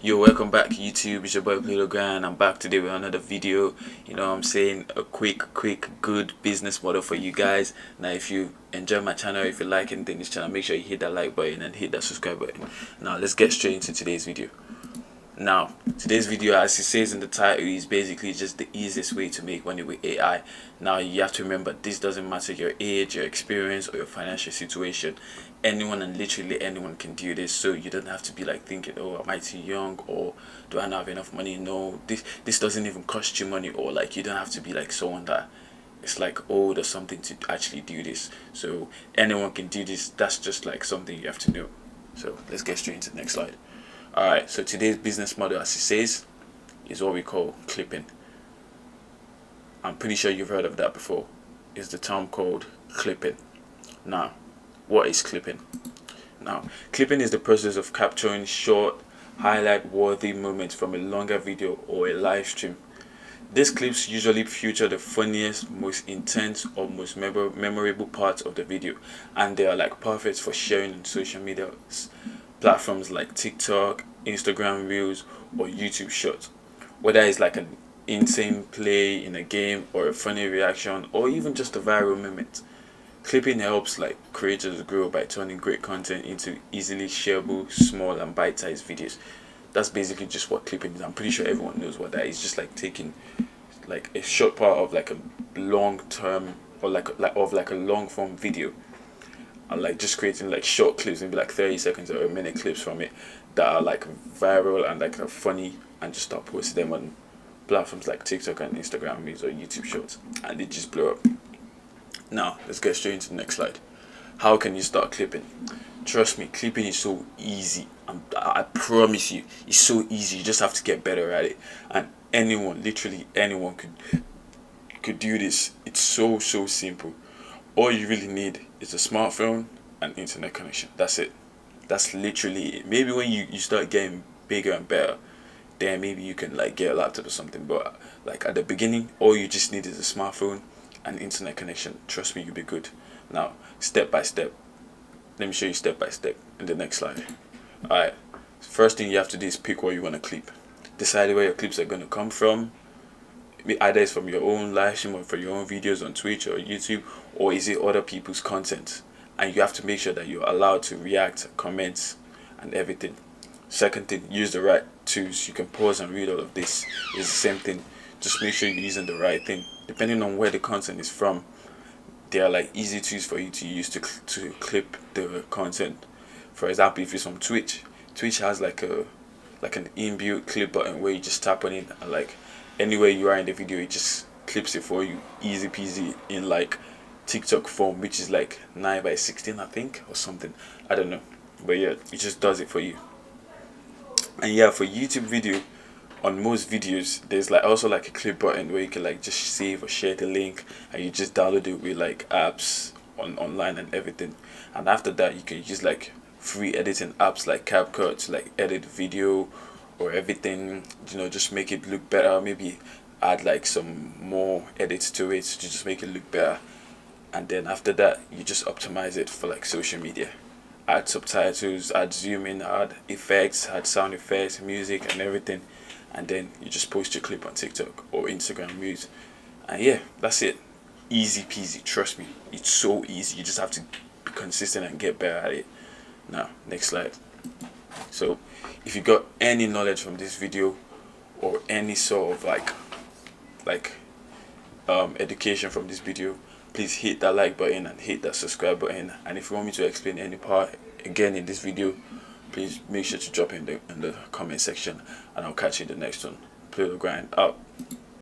Yo, welcome back YouTube. It's your boy Grand. I'm back today with another video. You know what I'm saying, a quick good business model for you guys. Now if you enjoy my channel, if you like anything in this channel, make sure you hit that like button and hit that subscribe button. Now let's get straight into today's video. Now today's video, as it says in the title, is basically just the easiest way to make money with AI. Now you have to remember, this doesn't matter your age, your experience, or your financial situation. Anyone and literally anyone can do this, so you don't have to be like thinking, oh, am I too young, or do I not have enough money? No, this doesn't even cost you money, or like you don't have to be like someone that it's like old or something to actually do this. So anyone can do this. That's just like something you have to know. So let's get straight into the next slide. Alright, so today's business model, as it says, is what we call clipping. I'm pretty sure you've heard of that before. It's the term called clipping. Now, what is clipping? Now, clipping is the process of capturing short, highlight-worthy moments from a longer video or a live stream. These clips usually feature the funniest, most intense, or most memorable parts of the video, and they are like perfect for sharing on social media platforms like TikTok, Instagram Reels, or YouTube Shorts. Whether it's like an insane play in a game, or a funny reaction, or even just a viral moment, clipping helps like creators grow by turning great content into easily shareable, small and bite-sized videos. That's basically just what clipping is. I'm pretty sure everyone knows what that is. Just like taking like a short part of like a long term, or like a long form video, and like just creating like short clips, maybe like 30 seconds or a minute clips from it, that are like viral and like are funny, and just start posting them on platforms like TikTok and Instagram Reels or YouTube Shorts, and they just blow up. Now let's get straight into the next slide. How can you start clipping? Trust me, clipping is so easy. I promise you, it's so easy. You just have to get better at it, and anyone, literally anyone, could do this. It's so simple. All you really need is a smartphone and internet connection. That's it. That's literally it. Maybe when you start getting bigger and better, then maybe you can like get a laptop or something. But like at the beginning, all you just need is a smartphone and internet connection. Trust me, you'll be good. Now, step by step. Let me show you step by step in the next slide. Alright. First thing you have to do is pick what you want to clip. Decide where your clips are going to come from. Either it's from your own live stream, or from your own videos on Twitch or YouTube, or is it other people's content? And you have to make sure that you're allowed to react, comment, and everything. Second thing, use the right tools. You can pause and read all of this. It's the same thing. Just make sure you're using the right thing. Depending on where the content is from, they are like easy tools for you to use to clip the content. For example, if it's from Twitch has like an inbuilt clip button where you just tap on it, and like anywhere you are in the video, it just clips it for you, easy peasy, in like TikTok form, which is like 9:16, I think, or something. I don't know, but yeah, it just does it for you. And yeah, for YouTube video, on most videos there's like also like a clip button where you can like just save or share the link, and you just download it with like apps online and everything. And after that, you can use like free editing apps like CapCut to like edit video or everything, you know, just make it look better. Maybe add like some more edits to it to just make it look better. And then after that, you just optimize it for like social media. Add subtitles, add zoom in, add effects, add sound effects, music and everything. And then you just post your clip on TikTok or Instagram Reels. And yeah, that's it. Easy peasy, trust me. It's so easy. You just have to be consistent and get better at it. Now, next slide. So if you got any knowledge from this video, or any sort of education from this video, please hit that like button and hit that subscribe button. And if you want me to explain any part again in this video, please make sure to drop in the comment section, and I'll catch you in the next one. Play the grind out.